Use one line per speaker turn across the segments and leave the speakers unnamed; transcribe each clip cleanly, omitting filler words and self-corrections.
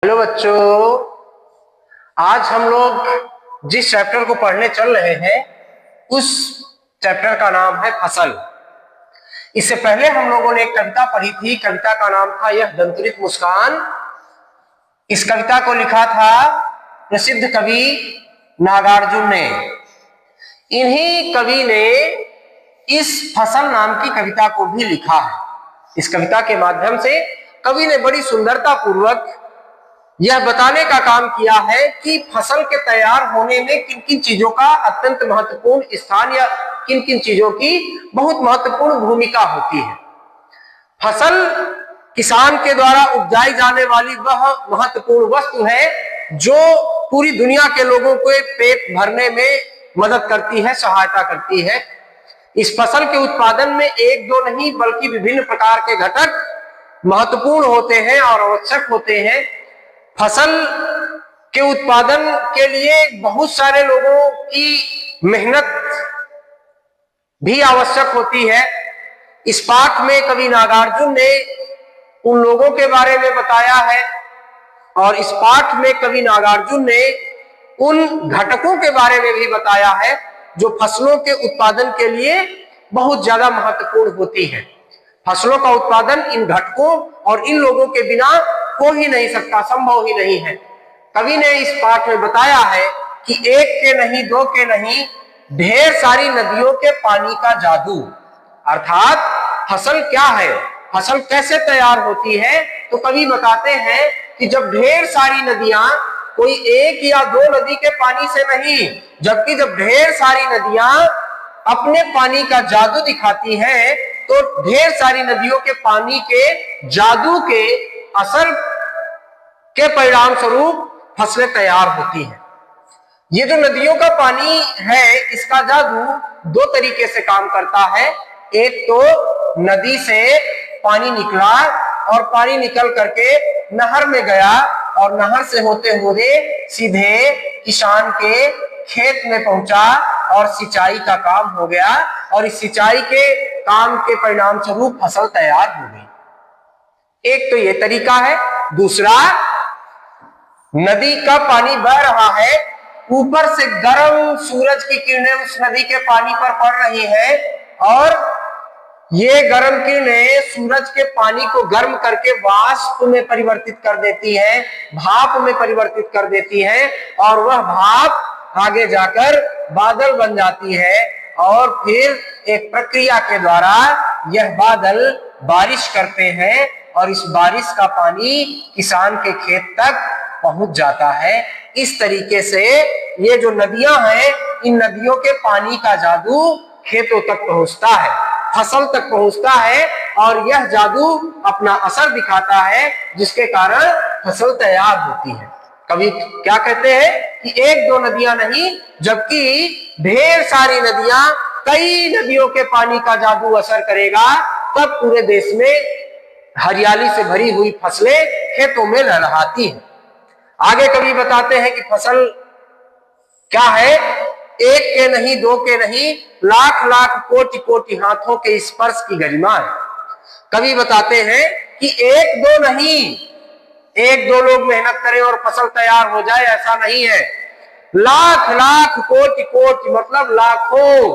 Hello बच्चों, आज हम लोग जिस चैप्टर को पढ़ने चल रहे हैं उस चैप्टर का नाम है फसल। इससे पहले हम लोगों ने एक कविता पढ़ी थी। कविता का नाम था यह दंतुरित मुस्कान। इस कविता को लिखा था प्रसिद्ध कवि नागार्जुन ने। इन्हीं कवि ने इस फसल नाम की कविता को भी लिखा है। इस कविता के माध्यम से कवि ने बड़ी सुंदरता पूर्वक यह बताने का काम किया है कि फसल के तैयार होने में किन किन चीजों का अत्यंत महत्वपूर्ण स्थान या किन किन चीजों की बहुत महत्वपूर्ण भूमिका होती है। फसल किसान के द्वारा उपजाई जाने वाली वह महत्वपूर्ण वस्तु है जो पूरी दुनिया के लोगों को पेट भरने में मदद करती है, सहायता करती है। इस फसल के उत्पादन में एक दो नहीं बल्कि विभिन्न प्रकार के घटक महत्वपूर्ण होते हैं और आवश्यक होते हैं। फसल के उत्पादन के लिए बहुत सारे लोगों की मेहनत भी आवश्यक होती है। इस पाठ में कवि नागार्जुन ने उन लोगों के बारे में बताया है और इस पाठ में कवि नागार्जुन ने उन घटकों के बारे में भी बताया है जो फसलों के उत्पादन के लिए बहुत ज्यादा महत्वपूर्ण होती है। फसलों का उत्पादन इन घटकों और इन लोगों के बिना हो ही नहीं सकता, संभव ही नहीं है। कवि ने इस पाठ में बताया है कि एक के नहीं, दो के नहीं, ढेर सारी नदियों के पानी का जादू। अर्थात फसल क्या है, फसल कैसे तैयार होती है, तो कवि बताते हैं कि जब ढेर सारी नदियां, कोई एक या दो नदी के पानी से नहीं, जबकि जब ढेर सारी नदियां अपने पानी का जादू दिखाती हैं, तो ढेर सारी नदियों के पानी के जादू के असर के परिणाम स्वरूप फसलें तैयार होती हैं। ये जो नदियों का पानी है, इसका जादू दो तरीके से काम करता है। एक तो नदी से पानी निकला और पानी निकल करके नहर में गया और नहर से होते हुए सीधे किसान के खेत में पहुंचा और सिंचाई का काम हो गया और इस सिंचाई के काम के परिणाम स्वरूप फसल तैयार हो गई। एक तो ये तरीका है। दूसरा, नदी का पानी बह रहा है, ऊपर से गर्म सूरज की किरणें उस नदी के पानी पर पड़ रही है और ये गर्म किरणें सूरज के पानी को गर्म करके वाष्प में परिवर्तित कर देती है, भाप में परिवर्तित कर देती है और वह भाप आगे जाकर बादल बन जाती है और फिर एक प्रक्रिया के द्वारा यह बादल बारिश करते हैं और इस बारिश का पानी किसान के खेत तक पहुंच जाता है। इस तरीके से ये जो नदियां हैं, इन नदियों के पानी का जादू खेतों तक पहुंचता है, फसल तक पहुंचता है और यह जादू अपना असर दिखाता है जिसके कारण फसल तैयार होती है। कवि क्या कहते हैं कि एक दो नदियां नहीं जबकि ढेर सारी नदियां, कई नदियों के पानी का जादू असर करेगा, तब पूरे देश में हरियाली से भरी हुई फसलें खेतों में लहलहाती हैं। आगे कवि बताते हैं कि फसल क्या है। एक के नहीं, दो के नहीं, लाख लाख कोटि कोटि हाथों के स्पर्श की गरिमा है। कवि बताते हैं कि एक दो नहीं, एक दो लोग मेहनत करें और फसल तैयार हो जाए, ऐसा नहीं है। लाख लाख कोटि कोटि मतलब लाखों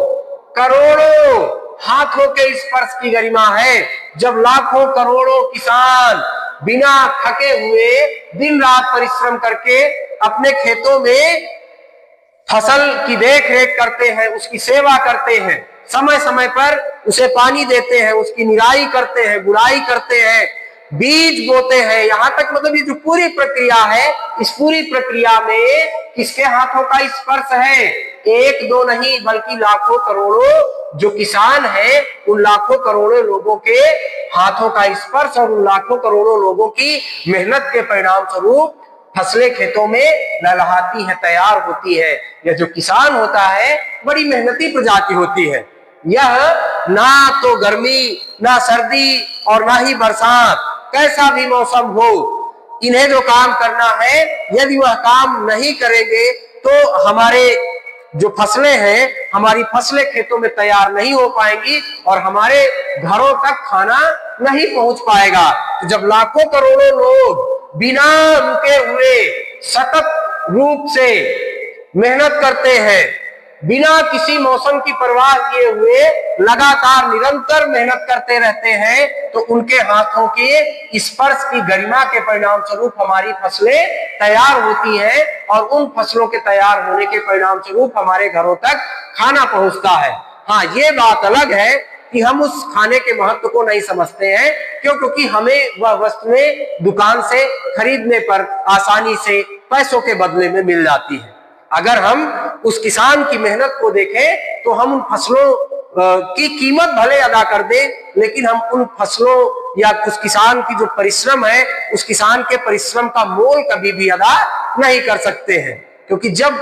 करोड़ों हाथों के स्पर्श की गरिमा है। जब लाखों करोड़ों किसान बिना थके हुए दिन रात परिश्रम करके अपने खेतों में फसल की देख रेख करते हैं, उसकी सेवा करते हैं, समय समय पर उसे पानी देते हैं, उसकी निराई करते हैं, गुड़ाई करते हैं, बीज बोते हैं, यहाँ तक मतलब ये जो पूरी प्रक्रिया है, इस पूरी प्रक्रिया में किसके हाथों का स्पर्श है? एक दो नहीं बल्कि लाखों करोड़ों जो किसान हैं, उन लाखों करोड़ों लोगों के हाथों का स्पर्श और उन लाखों करोड़ों लोगों की मेहनत के परिणाम स्वरूप फसलें खेतों में लहलहाती है, तैयार होती है। यह जो किसान होता है बड़ी मेहनती प्रजाति होती है। यह ना तो गर्मी, ना सर्दी और ना ही बरसात, कैसा भी मौसम हो, इन्हें जो काम करना है, यदि वह काम नहीं करेंगे तो हमारे जो फसलें हैं, हमारी फसलें खेतों में तैयार नहीं हो पाएंगी और हमारे घरों तक खाना नहीं पहुंच पाएगा। तो जब लाखों करोड़ों लोग बिना रुके हुए सतत रूप से मेहनत करते हैं, बिना किसी मौसम की परवाह किए हुए लगातार निरंतर मेहनत करते रहते हैं, तो उनके हाथों के स्पर्श की गरिमा के परिणाम स्वरूप हमारी फसलें तैयार होती हैं और उन फसलों के तैयार होने के परिणाम स्वरूप हमारे घरों तक खाना पहुंचता है। हाँ, ये बात अलग है कि हम उस खाने के महत्व को नहीं समझते हैं। क्यों? क्योंकि हमें वह वस्तुएं दुकान से खरीदने पर आसानी से पैसों के बदले में मिल जाती है। अगर हम उस किसान की मेहनत को देखें तो हम उन फसलों की कीमत भले अदा कर दें, लेकिन हम उन फसलों या उस किसान की जो परिश्रम है, उस किसान के परिश्रम का मोल कभी भी अदा नहीं कर सकते हैं। क्योंकि जब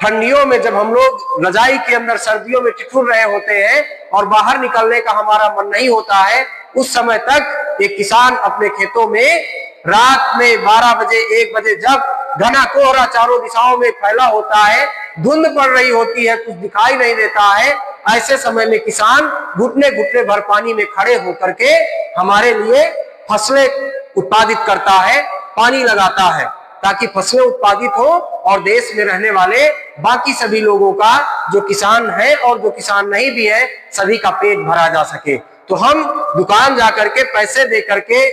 ठंडियों में जब हम लोग रजाई के अंदर सर्दियों में ठिठुर रहे होते हैं और बाहर निकलने का हमारा मन नहीं होता है, उस समय तक एक किसान अपने खेतों में रात में 12 बजे 1 बजे जब घना कोहरा चारों दिशाओं में फैला होता है, धुंध पड़ रही होती है, कुछ दिखाई नहीं देता है, ऐसे समय में किसान घुटने घुटने भर पानी में खड़े होकर के हमारे लिए फसलें उत्पादित करता है, पानी लगाता है, ताकि फसलें उत्पादित हो और देश में रहने वाले बाकी सभी लोगों का, जो किसान है और जो किसान नहीं भी है, सभी का पेट भरा जा सके। तो हम दुकान जाकर के पैसे दे करके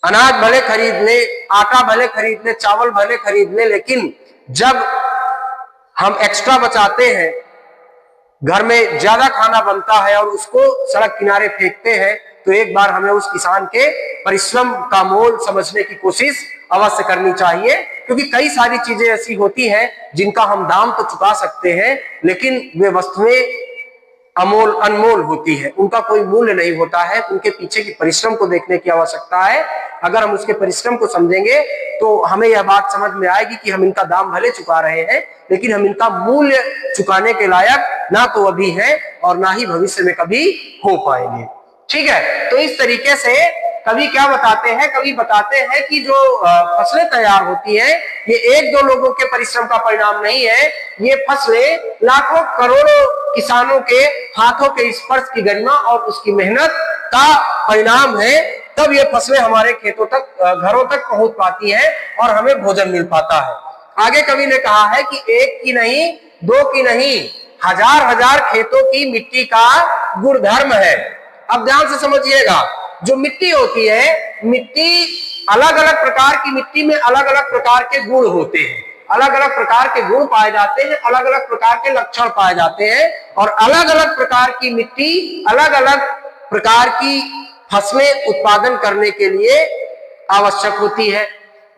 अनाज भले खरीद ले, आटा भले खरीद ले, चावल भले खरीद ले, लेकिन जब हम एक्स्ट्रा बचाते हैं, घर में ज्यादा खाना बनता है और उसको सड़क किनारे फेंकते हैं, तो एक बार हमें उस किसान के परिश्रम का मोल समझने की कोशिश अवश्य करनी चाहिए। क्योंकि कई सारी चीजें ऐसी होती हैं जिनका हम दाम तो चुका सकते हैं, लेकिन वे वस्तुएं अमोल अनमोल होती है, उनका कोई मूल्य नहीं होता है। उनके पीछे की परिश्रम को देखने की आवश्यकता है। अगर हम उसके परिश्रम को समझेंगे तो हमें यह बात समझ में आएगी कि हम इनका दाम भले चुका रहे हैं, लेकिन हम इनका मूल्य चुकाने के लायक ना तो अभी हैं और ना ही भविष्य में कभी हो पाएंगे। ठीक है, तो इस तरीके से कवि क्या बताते हैं? कवि बताते हैं कि जो फसलें तैयार होती हैं, ये 1-2 लोगों के परिश्रम का परिणाम नहीं है, ये फसलें लाखों करोड़ों किसानों के हाथों के स्पर्श की गरिमा और उसकी मेहनत का परिणाम है। तब ये फसलें हमारे खेतों तक, घरों तक पहुंच पाती हैं और हमें भोजन मिल पाता है। आगे कवि ने कहा है कि 1 की नहीं, 2 की नहीं, हजार खेतों की मिट्टी का गुणधर्म है। अब ध्यान से समझिएगा, जो मिट्टी होती है, मिट्टी अलग अलग प्रकार की मिट्टी में अलग अलग प्रकार के गुण होते हैं, अलग अलग प्रकार के गुण पाए जाते हैं, अलग अलग प्रकार के लक्षण पाए जाते हैं, और अलग अलग प्रकार की मिट्टी अलग अलग प्रकार की फसलें उत्पादन करने के लिए आवश्यक होती है।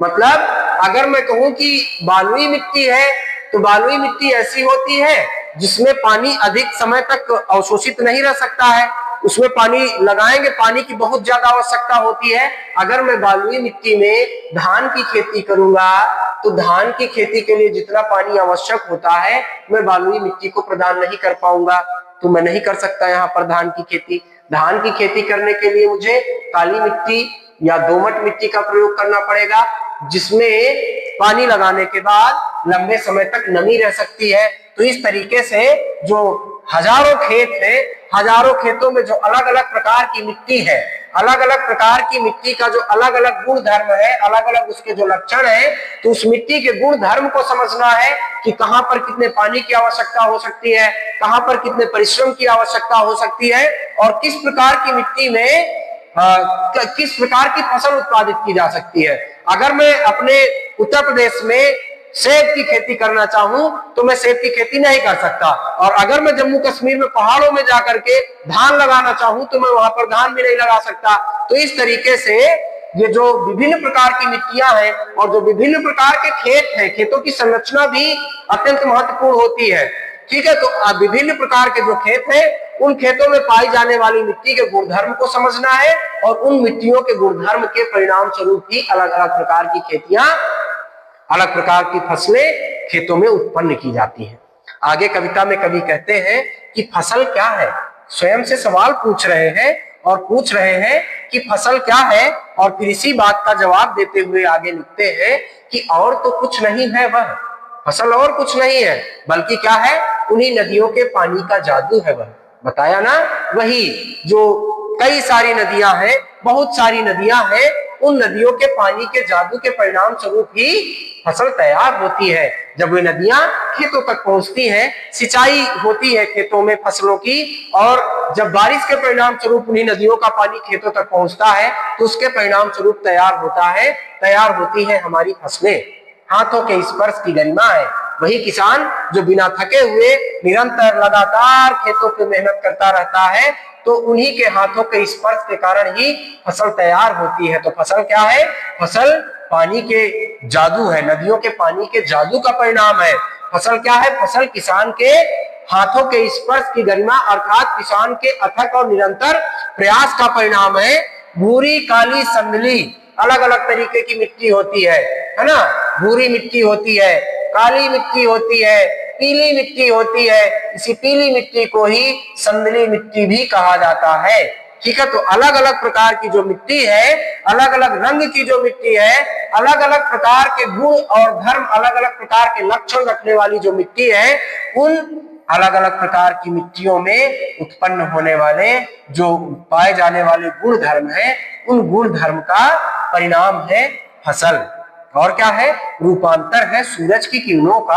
मतलब अगर मैं कहूं कि बालुई मिट्टी है, तो बालुई मिट्टी ऐसी होती है जिसमें पानी अधिक समय तक अवशोषित नहीं रह सकता है, उसमें पानी लगाएंगे, पानी की बहुत ज्यादा आवश्यकता होती है। अगर मैं बालुई मिट्टी में धान की खेती करूंगा, तो धान की खेती के लिए जितना पानी आवश्यक होता है, मैं बालुई मिट्टी को प्रदान नहीं कर पाऊंगा, तो मैं नहीं कर सकता यहाँ पर धान की खेती। धान की खेती करने के लिए मुझे काली मिट्टी या दोमट मिट्टी का प्रयोग करना पड़ेगा, जिसमें पानी लगाने के बाद लंबे समय तक नमी रह सकती है। तो इस तरीके से जो हजारों खेत है, हजारों खेतों में जो अलग अलग प्रकार की मिट्टी है, अलग अलग प्रकार की मिट्टी का जो अलग अलग गुण धर्म है, अलग अलग उसके जो लक्षण है, तो उस मिट्टी के गुण धर्म को समझना है कि कहां पर कितने पानी की आवश्यकता हो सकती है, कहां पर कितने परिश्रम की आवश्यकता हो सकती है, और किस प्रकार की मिट्टी में किस प्रकार की फसल उत्पादित की जा सकती है। अगर मैं अपने उत्तर प्रदेश में सेब की खेती करना चाहूं, तो मैं सेब की खेती नहीं कर सकता, और अगर मैं जम्मू कश्मीर में पहाड़ों में जाकर के धान लगाना चाहूं, तो मैं वहां पर धान भी नहीं लगा सकता। तो इस तरीके से ये जो विभिन्न प्रकार की मिट्टियां हैं और जो विभिन्न प्रकार के खेत हैं, खेतों की संरचना भी अत्यंत महत्वपूर्ण होती है। ठीक है, तो विभिन्न प्रकार के जो खेत हैं, उन खेतों में पाई जाने वाली मिट्टी के गुणधर्म को समझना है, और उन मिट्टियों के गुणधर्म के परिणाम स्वरूप ही अलग अलग प्रकार की खेतियां, अलग प्रकार की फसलें खेतों में उत्पन्न की जाती हैं। आगे कविता में कवि कहते हैं कि फसल क्या है, स्वयं से सवाल पूछ रहे हैं और पूछ रहे हैं कि फसल क्या है, और फिर इसी बात का जवाब देते हुए आगे लिखते हैं कि और तो कुछ नहीं है वह फसल, और कुछ नहीं है, बल्कि क्या है, उन्हीं नदियों के पानी का जादू है वह। बताया ना, वही जो कई सारी नदियां हैं, बहुत सारी नदियां हैं, उन नदियों के पानी के जादू के परिणाम स्वरूप ही फसल तैयार होती है। जब वे नदियां खेतों तक पहुंचती हैं, सिंचाई होती है खेतों में फसलों की, और जब बारिश के परिणाम स्वरूप उन्हीं नदियों का पानी खेतों तक पहुंचता है तो उसके परिणाम स्वरूप तैयार होती है हमारी फसलें। हाथों के स्पर्श की गरिमा है। वही किसान जो बिना थके हुए निरंतर लगातार खेतों पे मेहनत करता रहता है, तो उन्हीं के हाथों के स्पर्श के कारण ही फसल तैयार होती है। तो फसल क्या है? फसल पानी के जादू है, नदियों के पानी के जादू का परिणाम है। फसल क्या है? फसल किसान के हाथों के स्पर्श की गरिमा अर्थात किसान के अथक और निरंतर प्रयास का परिणाम है। भूरी, काली, संदली, अलग अलग तरीके की मिट्टी होती है ना। भूरी मिट्टी होती है, काली मिट्टी होती है, पीली मिट्टी होती है। इसी पीली मिट्टी को ही संदली मिट्टी भी कहा जाता है। ठीक है, तो अलग अलग प्रकार की जो मिट्टी है, अलग अलग रंग की जो मिट्टी है, अलग अलग प्रकार के गुण और धर्म, अलग अलग प्रकार के लक्षण रखने वाली जो मिट्टी है, उन अलग अलग प्रकार की मिट्टियों में उत्पन्न होने वाले जो पाए जाने वाले गुण धर्म है, उन गुण धर्म का परिणाम है फसल। और क्या है? रूपांतर है सूरज की किरणों का।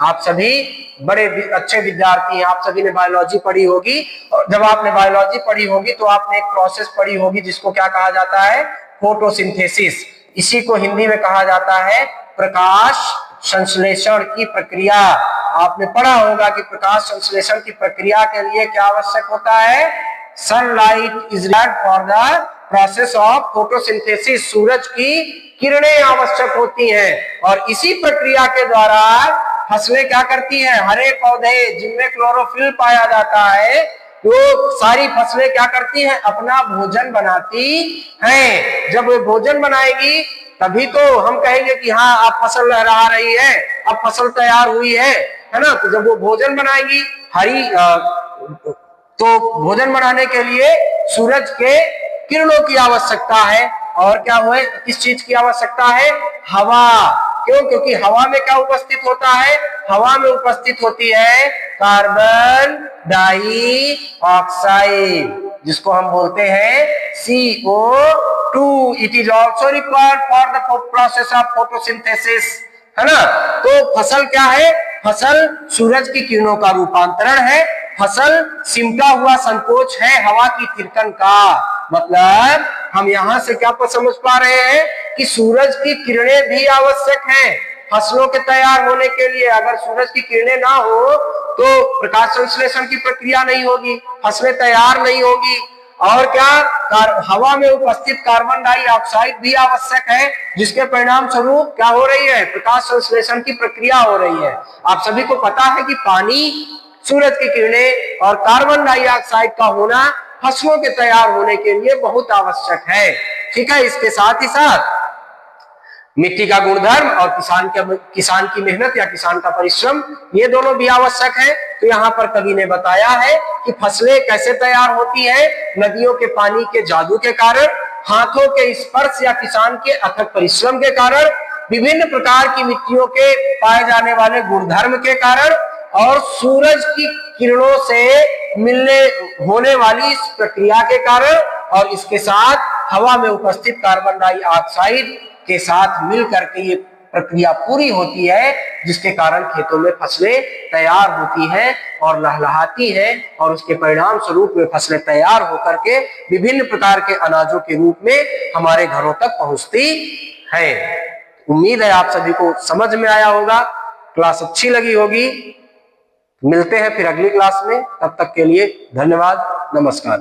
आप सभी बड़े अच्छे विद्यार्थी हैं, आप सभी ने बायोलॉजी पढ़ी होगी, और जब आपने बायोलॉजी पढ़ी होगी तो आपने एक प्रोसेस पढ़ी होगी जिसको क्या कहा जाता है? फोटोसिंथेसिस। इसी को हिंदी में कहा जाता है प्रकाश संश्लेषण की प्रक्रिया। आपने पढ़ा होगा कि प्रकाश संश्लेषण की प्रक्रिया के लिए क्या आवश्यक होता है? Sunlight is required for the process of photosynthesis. सूरज की किरणें आवश्यक होती हैं, और इसी प्रक्रिया के द्वारा फसलें क्या करती हैं? हरे पौधे जिनमें क्लोरोफिल पाया जाता है, तो सारी फसलें क्या करती हैं? अपना भोजन बनाती हैं। जब वे भोजन बनाएगी तभी तो हम कहेंगे कि हाँ अब फसल लहरा रही है, अब फसल तैयार हुई है ना। तो जब वो भोजन बनाएगी तो भोजन बनाने के लिए सूरज के किरणों की आवश्यकता है। और क्या हुए? किस चीज की आवश्यकता है? हवा। क्यों? क्योंकि हवा में क्या उपस्थित होता है? हवा में उपस्थित होती है कार्बन डाइऑक्साइड, जिसको हम बोलते हैं CO2। It is also required for the process of photosynthesis, है ना। तो फसल क्या है? फसल सूरज की किरणों का रूपांतरण है। फसल सिमटा हुआ संकोच है हवा की थिरकन का। मतलब हम यहां से क्या समझ पा रहे हैं कि सूरज की किरणें भी आवश्यक हैं फसलों के तैयार होने के लिए। अगर सूरज की किरणें ना हो तो प्रकाश संश्लेषण की प्रक्रिया नहीं होगी, फसलें तैयार नहीं होगी। और क्या? हवा में उपस्थित कार्बन डाइऑक्साइड भी आवश्यक है, जिसके परिणाम स्वरूप क्या हो रही है? प्रकाश संश्लेषण की प्रक्रिया हो रही है। आप सभी को पता है कि पानी, सूरज की किरणें और कार्बन डाइऑक्साइड का होना फसलों के तैयार होने के लिए बहुत आवश्यक है। ठीक है, इसके साथ ही साथ मिट्टी का गुणधर्म और किसान की मेहनत या किसान का परिश्रम, ये दोनों भी आवश्यक है। तो यहाँ पर कवि ने बताया है कि फसलें कैसे तैयार होती हैं? नदियों के पानी के जादू के कारण, हाथों के स्पर्श या किसान के अथक परिश्रम के कारण, विभिन्न प्रकार की मिट्टियों के पाए जाने वाले गुणधर्म के कारण, और सूरज की किरणों से मिलने होने वाली इस प्रक्रिया के कारण, और इसके साथ हवा में उपस्थित कार्बन डाइऑक्साइड के साथ मिलकर के ये प्रक्रिया पूरी होती है, जिसके कारण खेतों में फसलें तैयार होती हैं और लहलहाती हैं, और उसके परिणाम स्वरूप वे फसलें तैयार होकर के विभिन्न प्रकार के अनाजों के रूप में हमारे घरों तक पहुंचती है। उम्मीद है आप सभी को समझ में आया होगा, क्लास अच्छी लगी होगी। मिलते हैं फिर अगली क्लास में, तब तक के लिए धन्यवाद, नमस्कार।